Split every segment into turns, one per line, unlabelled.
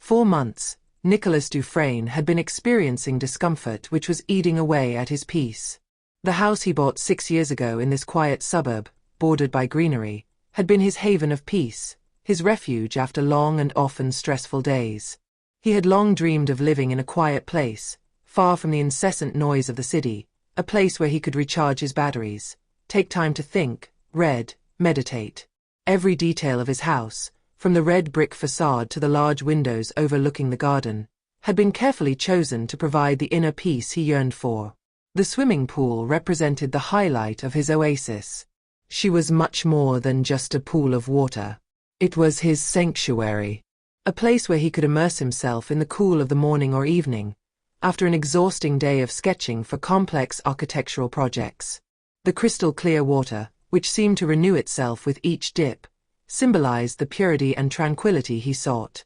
4 months, Nicholas Dufresne had been experiencing discomfort which was eating away at his peace. The house he bought 6 years ago in this quiet suburb, bordered by greenery, had been his haven of peace, his refuge after long and often stressful days. He had long dreamed of living in a quiet place, far from the incessant noise of the city, a place where he could recharge his batteries, take time to think, read, meditate. Every detail of his house, from the red brick facade to the large windows overlooking the garden, had been carefully chosen to provide the inner peace he yearned for. The swimming pool represented the highlight of his oasis. She was much more than just a pool of water. It was his sanctuary, a place where he could immerse himself in the cool of the morning or evening, after an exhausting day of sketching for complex architectural projects. The crystal-clear water, which seemed to renew itself with each dip, symbolized the purity and tranquility he sought.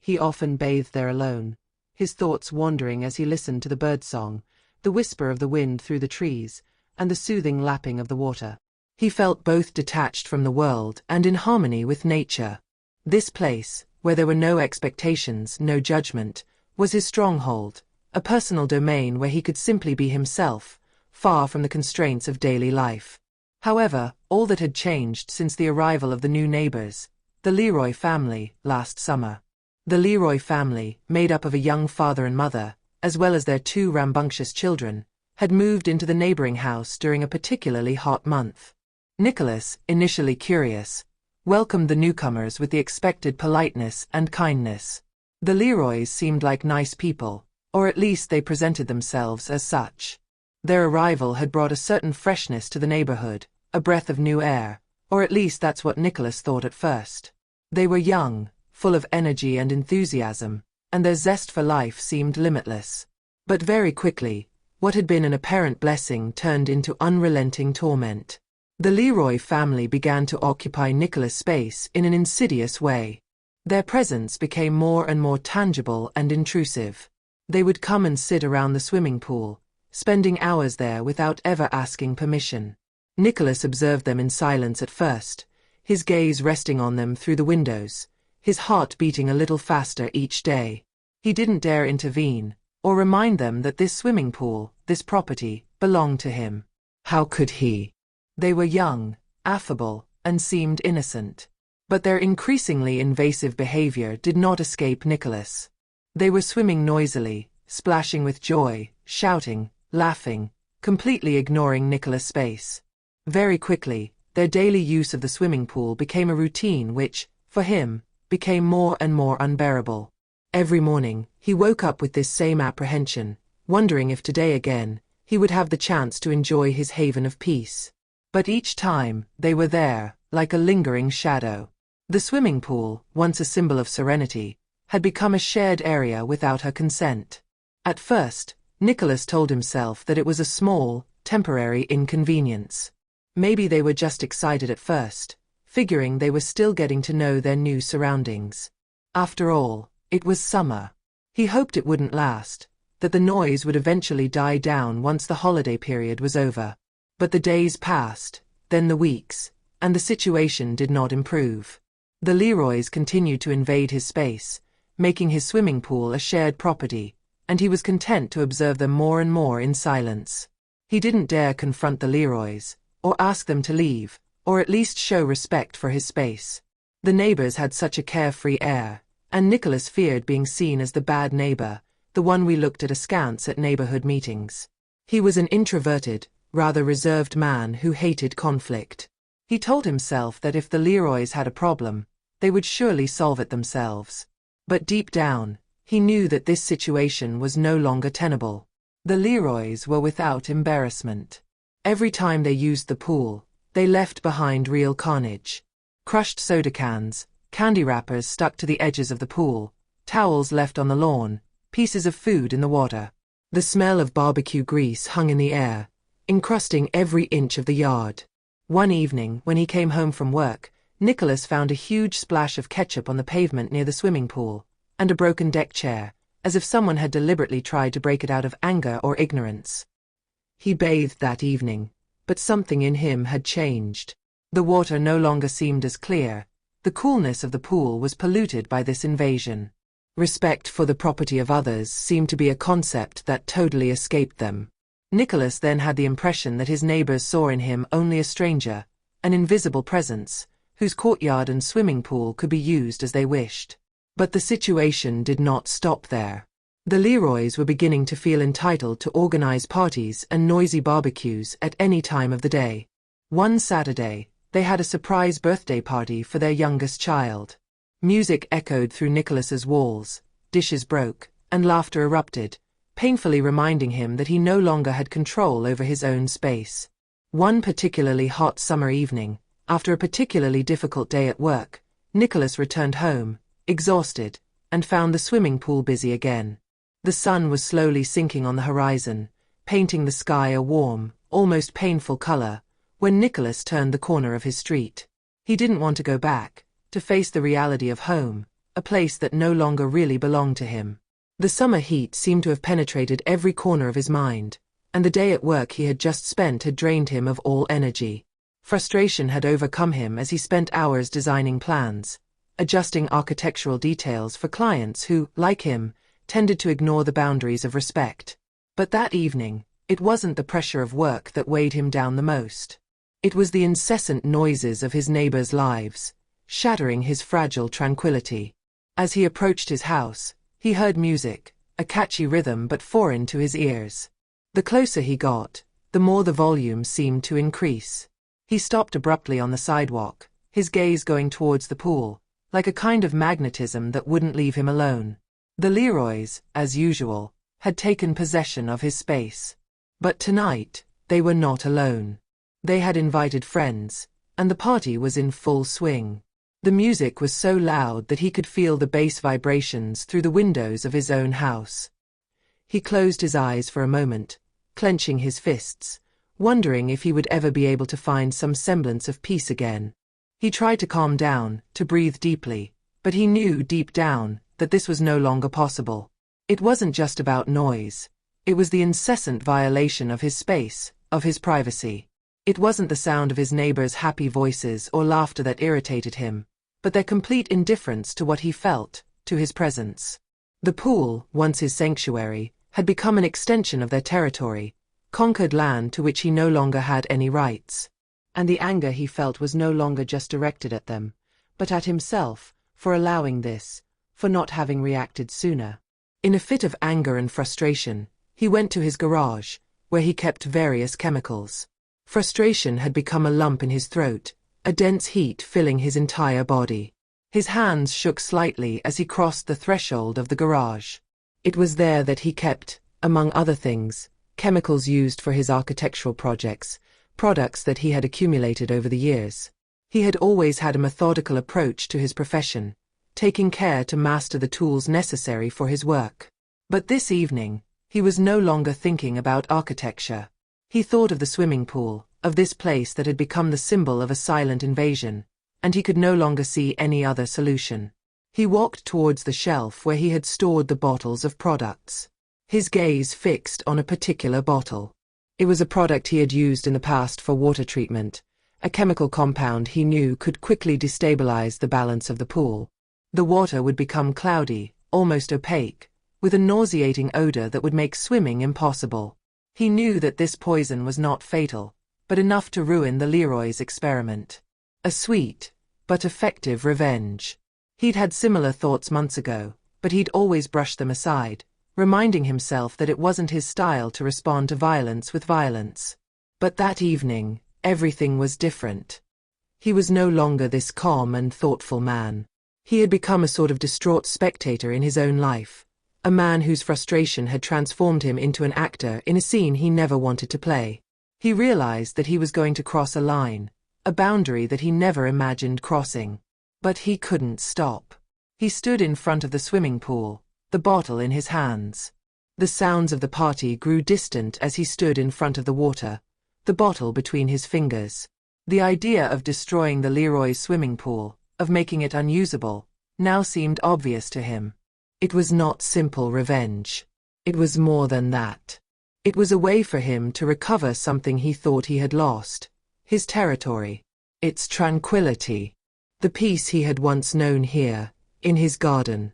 He often bathed there alone, his thoughts wandering as he listened to the birdsong, the whisper of the wind through the trees, and the soothing lapping of the water. He felt both detached from the world and in harmony with nature. This place, where there were no expectations, no judgment, was his stronghold, a personal domain where he could simply be himself, far from the constraints of daily life. However, all that had changed since the arrival of the new neighbors, the Leroy family, last summer. The Leroy family, made up of a young father and mother, as well as their 2 rambunctious children, had moved into the neighboring house during a particularly hot month. Nicholas, initially curious, welcomed the newcomers with the expected politeness and kindness. The Leroys seemed like nice people, or at least they presented themselves as such. Their arrival had brought a certain freshness to the neighborhood, a breath of new air, or at least that's what Nicholas thought at first. They were young, full of energy and enthusiasm, and their zest for life seemed limitless. But very quickly, what had been an apparent blessing turned into unrelenting torment. The Leroy family began to occupy Nicholas' space in an insidious way. Their presence became more and more tangible and intrusive. They would come and sit around the swimming pool, spending hours there without ever asking permission. Nicholas observed them in silence at first, his gaze resting on them through the windows, his heart beating a little faster each day. He didn't dare intervene, or remind them that this swimming pool, this property, belonged to him. How could he? They were young, affable, and seemed innocent. But their increasingly invasive behavior did not escape Nicholas. They were swimming noisily, splashing with joy, shouting, laughing, completely ignoring Nicholas' space. Very quickly, their daily use of the swimming pool became a routine which, for him, became more and more unbearable. Every morning, he woke up with this same apprehension, wondering if today again, he would have the chance to enjoy his haven of peace. But each time, they were there, like a lingering shadow. The swimming pool, once a symbol of serenity, had become a shared area without her consent. At first, Nicholas told himself that it was a small, temporary inconvenience. Maybe they were just excited at first, figuring they were still getting to know their new surroundings. After all, it was summer. He hoped it wouldn't last, that the noise would eventually die down once the holiday period was over. But the days passed, then the weeks, and the situation did not improve. The Leroys continued to invade his space, making his swimming pool a shared property, and he was content to observe them more and more in silence. He didn't dare confront the Leroys, or ask them to leave, or at least show respect for his space. The neighbors had such a carefree air, and Nicholas feared being seen as the bad neighbor, the one we looked at askance at neighborhood meetings. He was an introverted, rather reserved man who hated conflict. He told himself that if the Leroys had a problem, they would surely solve it themselves. But deep down, he knew that this situation was no longer tenable. The Leroys were without embarrassment. Every time they used the pool, they left behind real carnage. Crushed soda cans, candy wrappers stuck to the edges of the pool, towels left on the lawn, pieces of food in the water. The smell of barbecue grease hung in the air, encrusting every inch of the yard. One evening, when he came home from work, Nicholas found a huge splash of ketchup on the pavement near the swimming pool, and a broken deck chair, as if someone had deliberately tried to break it out of anger or ignorance. He bathed that evening, but something in him had changed. The water no longer seemed as clear. The coolness of the pool was polluted by this invasion. Respect for the property of others seemed to be a concept that totally escaped them. Nicholas then had the impression that his neighbors saw in him only a stranger, an invisible presence, whose courtyard and swimming pool could be used as they wished. But the situation did not stop there. The Leroys were beginning to feel entitled to organize parties and noisy barbecues at any time of the day. One Saturday, they had a surprise birthday party for their youngest child. Music echoed through Nicholas's walls, dishes broke, and laughter erupted, painfully reminding him that he no longer had control over his own space. One particularly hot summer evening, after a particularly difficult day at work, Nicholas returned home, exhausted, and found the swimming pool busy again. The sun was slowly sinking on the horizon, painting the sky a warm, almost painful color, when Nicholas turned the corner of his street. He didn't want to go back, to face the reality of home, a place that no longer really belonged to him. The summer heat seemed to have penetrated every corner of his mind, and the day at work he had just spent had drained him of all energy. Frustration had overcome him as he spent hours designing plans, adjusting architectural details for clients who, like him, tended to ignore the boundaries of respect. But that evening, it wasn't the pressure of work that weighed him down the most. It was the incessant noises of his neighbors' lives, shattering his fragile tranquility. As he approached his house, he heard music, a catchy rhythm but foreign to his ears. The closer he got, the more the volume seemed to increase. He stopped abruptly on the sidewalk, his gaze going towards the pool, like a kind of magnetism that wouldn't leave him alone. The Leroys, as usual, had taken possession of his space. But tonight, they were not alone. They had invited friends, and the party was in full swing. The music was so loud that he could feel the bass vibrations through the windows of his own house. He closed his eyes for a moment, clenching his fists, wondering if he would ever be able to find some semblance of peace again. He tried to calm down, to breathe deeply, but he knew deep down that this was no longer possible. It wasn't just about noise. It was the incessant violation of his space, of his privacy. It wasn't the sound of his neighbors' happy voices or laughter that irritated him, but their complete indifference to what he felt, to his presence. The pool, once his sanctuary, had become an extension of their territory, conquered land to which he no longer had any rights. And the anger he felt was no longer just directed at them, but at himself, for allowing this, for not having reacted sooner. In a fit of anger and frustration, he went to his garage, where he kept various chemicals. Frustration had become a lump in his throat, a dense heat filling his entire body. His hands shook slightly as he crossed the threshold of the garage. It was there that he kept, among other things, chemicals used for his architectural projects, products that he had accumulated over the years. He had always had a methodical approach to his profession, taking care to master the tools necessary for his work. But this evening, he was no longer thinking about architecture. He thought of the swimming pool, of this place that had become the symbol of a silent invasion, and he could no longer see any other solution. He walked towards the shelf where he had stored the bottles of products. His gaze fixed on a particular bottle. It was a product he had used in the past for water treatment, a chemical compound he knew could quickly destabilize the balance of the pool. The water would become cloudy, almost opaque, with a nauseating odor that would make swimming impossible. He knew that this poison was not fatal, but enough to ruin the Leroy's experiment. A sweet, but effective revenge. He'd had similar thoughts months ago, but he'd always brushed them aside, reminding himself that it wasn't his style to respond to violence with violence. But that evening, everything was different. He was no longer this calm and thoughtful man. He had become a sort of distraught spectator in his own life, a man whose frustration had transformed him into an actor in a scene he never wanted to play. He realized that he was going to cross a line, a boundary that he never imagined crossing. But he couldn't stop. He stood in front of the swimming pool, the bottle in his hands. The sounds of the party grew distant as he stood in front of the water, the bottle between his fingers. The idea of destroying the Leroy's swimming pool, of making it unusable, now seemed obvious to him. It was not simple revenge. It was more than that. It was a way for him to recover something he thought he had lost, his territory, its tranquility, the peace he had once known here, in his garden.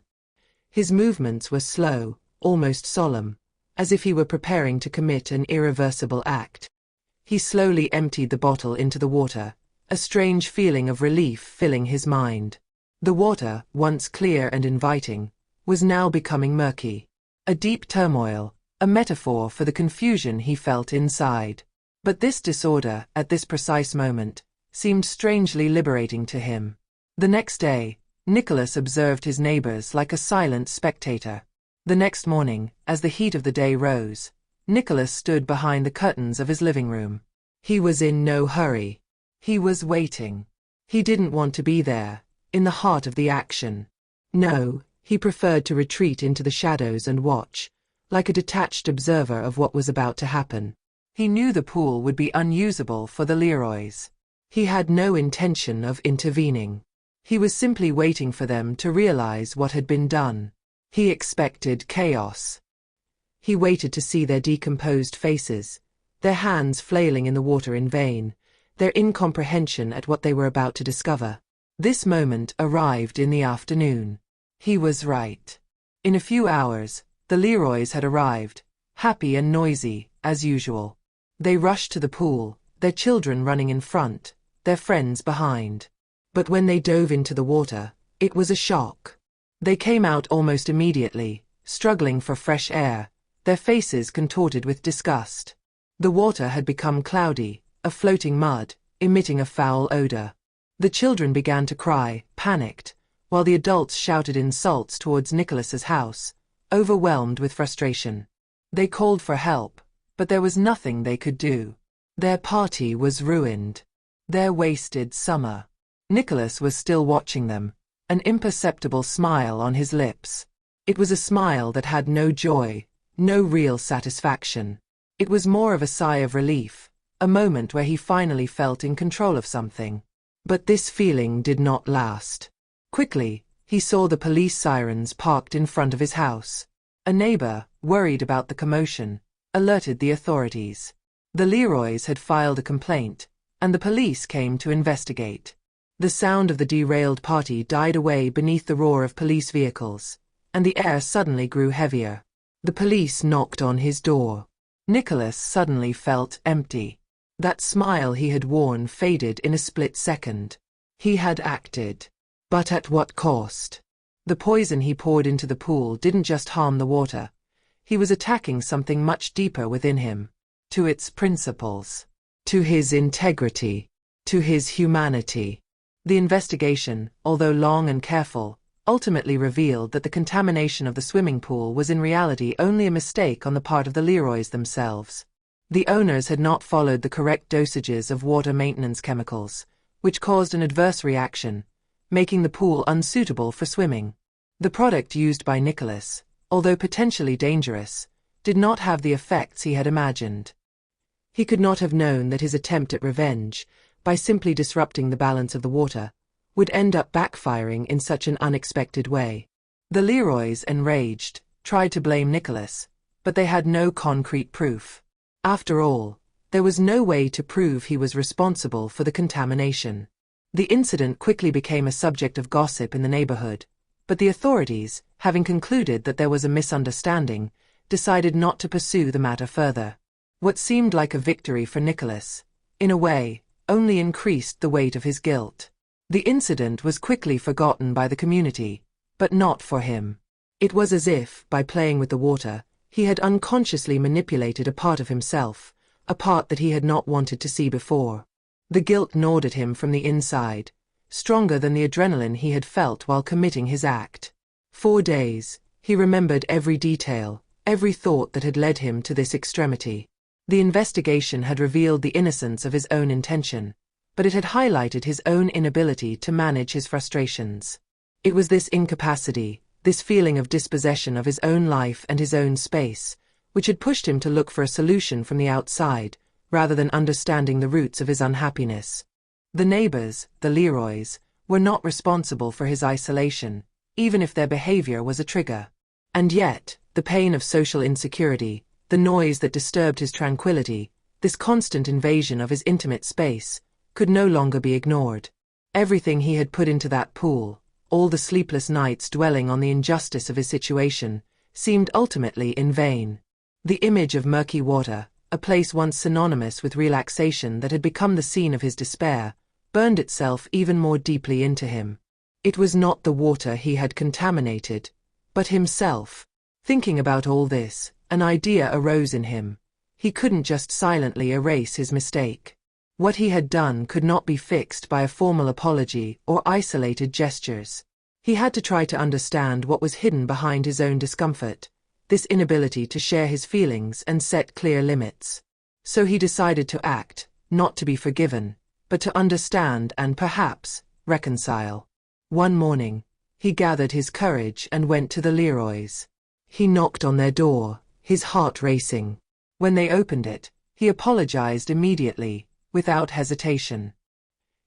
His movements were slow, almost solemn, as if he were preparing to commit an irreversible act. He slowly emptied the bottle into the water, a strange feeling of relief filling his mind. The water, once clear and inviting, was now becoming murky. A deep turmoil, a metaphor for the confusion he felt inside. But this disorder, at this precise moment, seemed strangely liberating to him. The next day, Nicholas observed his neighbors like a silent spectator. The next morning, as the heat of the day rose, Nicholas stood behind the curtains of his living room. He was in no hurry. He was waiting. He didn't want to be there, in the heart of the action. No, he preferred to retreat into the shadows and watch, like a detached observer of what was about to happen. He knew the pool would be unusable for the Leroys. He had no intention of intervening. He was simply waiting for them to realize what had been done. He expected chaos. He waited to see their decomposed faces, their hands flailing in the water in vain, their incomprehension at what they were about to discover. This moment arrived in the afternoon. He was right. In a few hours, the Leroys had arrived, happy and noisy, as usual. They rushed to the pool, their children running in front, their friends behind. But when they dove into the water, it was a shock. They came out almost immediately, struggling for fresh air, their faces contorted with disgust. The water had become cloudy, a floating mud, emitting a foul odor. The children began to cry, panicked, while the adults shouted insults towards Nicholas's house, overwhelmed with frustration. They called for help, but there was nothing they could do. Their party was ruined. Their wasted summer. Nicholas was still watching them, an imperceptible smile on his lips. It was a smile that had no joy, no real satisfaction. It was more of a sigh of relief, a moment where he finally felt in control of something. But this feeling did not last. Quickly, he saw the police sirens parked in front of his house. A neighbor, worried about the commotion, alerted the authorities. The Leroys had filed a complaint, and the police came to investigate. The sound of the derailed party died away beneath the roar of police vehicles, and the air suddenly grew heavier. The police knocked on his door. Nicholas suddenly felt empty. That smile he had worn faded in a split second. He had acted. But at what cost? The poison he poured into the pool didn't just harm the water. He was attacking something much deeper within him. To its principles. To his integrity. To his humanity. The investigation, although long and careful, ultimately revealed that the contamination of the swimming pool was in reality only a mistake on the part of the Leroys themselves. The owners had not followed the correct dosages of water maintenance chemicals, which caused an adverse reaction, making the pool unsuitable for swimming. The product used by Nicholas, although potentially dangerous, did not have the effects he had imagined. He could not have known that his attempt at revenge, by simply disrupting the balance of the water, would end up backfiring in such an unexpected way. The Leroys, enraged, tried to blame Nicholas, but they had no concrete proof. After all, there was no way to prove he was responsible for the contamination. The incident quickly became a subject of gossip in the neighborhood, but the authorities, having concluded that there was a misunderstanding, decided not to pursue the matter further. What seemed like a victory for Nicholas, in a way, only increased the weight of his guilt. The incident was quickly forgotten by the community, but not for him. It was as if, by playing with the water, he had unconsciously manipulated a part of himself, a part that he had not wanted to see before. The guilt gnawed at him from the inside, stronger than the adrenaline he had felt while committing his act. 4 days, he remembered every detail, every thought that had led him to this extremity. The investigation had revealed the innocence of his own intention, but it had highlighted his own inability to manage his frustrations. It was this incapacity, this feeling of dispossession of his own life and his own space, which had pushed him to look for a solution from the outside, rather than understanding the roots of his unhappiness. The neighbors, the Leroys, were not responsible for his isolation, even if their behavior was a trigger. And yet, the pain of social insecurity, the noise that disturbed his tranquility, this constant invasion of his intimate space, could no longer be ignored. Everything he had put into that pool, All the sleepless nights dwelling on the injustice of his situation seemed ultimately in vain. The image of murky water, a place once synonymous with relaxation that had become the scene of his despair, burned itself even more deeply into him. It was not the water he had contaminated, but himself. Thinking about all this, an idea arose in him. He couldn't just silently erase his mistake. What he had done could not be fixed by a formal apology or isolated gestures. He had to try to understand what was hidden behind his own discomfort, this inability to share his feelings and set clear limits. So he decided to act, not to be forgiven, but to understand and perhaps reconcile. One morning, he gathered his courage and went to the Leroys. He knocked on their door, his heart racing. When they opened it, he apologized immediately, without hesitation.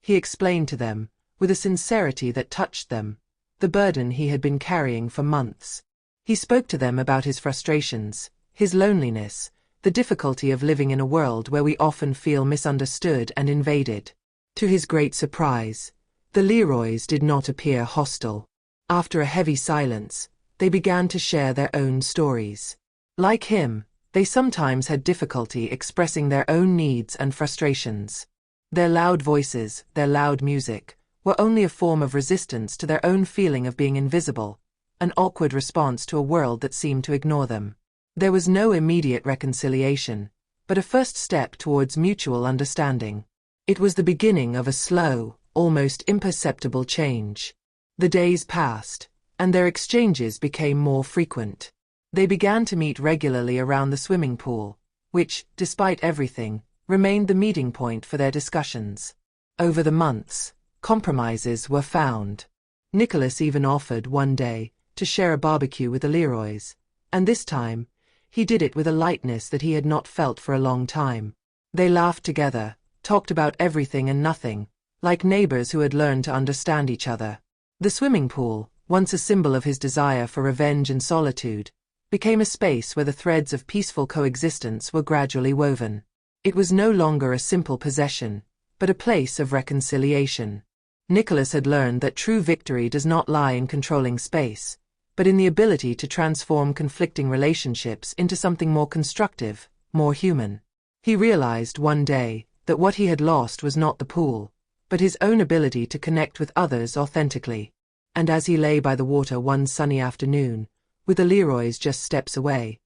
He explained to them, with a sincerity that touched them, the burden he had been carrying for months. He spoke to them about his frustrations, his loneliness, the difficulty of living in a world where we often feel misunderstood and invaded. To his great surprise, the Leroys did not appear hostile. After a heavy silence, they began to share their own stories. Like him, they sometimes had difficulty expressing their own needs and frustrations. Their loud voices, their loud music, were only a form of resistance to their own feeling of being invisible, an awkward response to a world that seemed to ignore them. There was no immediate reconciliation, but a first step towards mutual understanding. It was the beginning of a slow, almost imperceptible change. The days passed, and their exchanges became more frequent. They began to meet regularly around the swimming pool, which, despite everything, remained the meeting point for their discussions. Over the months, compromises were found. Nicholas even offered one day to share a barbecue with the Leroys, and this time, he did it with a lightness that he had not felt for a long time. They laughed together, talked about everything and nothing, like neighbors who had learned to understand each other. The swimming pool, once a symbol of his desire for revenge and solitude, became a space where the threads of peaceful coexistence were gradually woven. It was no longer a simple possession, but a place of reconciliation. Nicholas had learned that true victory does not lie in controlling space, but in the ability to transform conflicting relationships into something more constructive, more human. He realized one day that what he had lost was not the pool, but his own ability to connect with others authentically. And as he lay by the water one sunny afternoon, with the Leroys just steps away,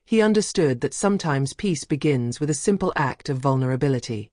he understood that sometimes peace begins with a simple act of vulnerability.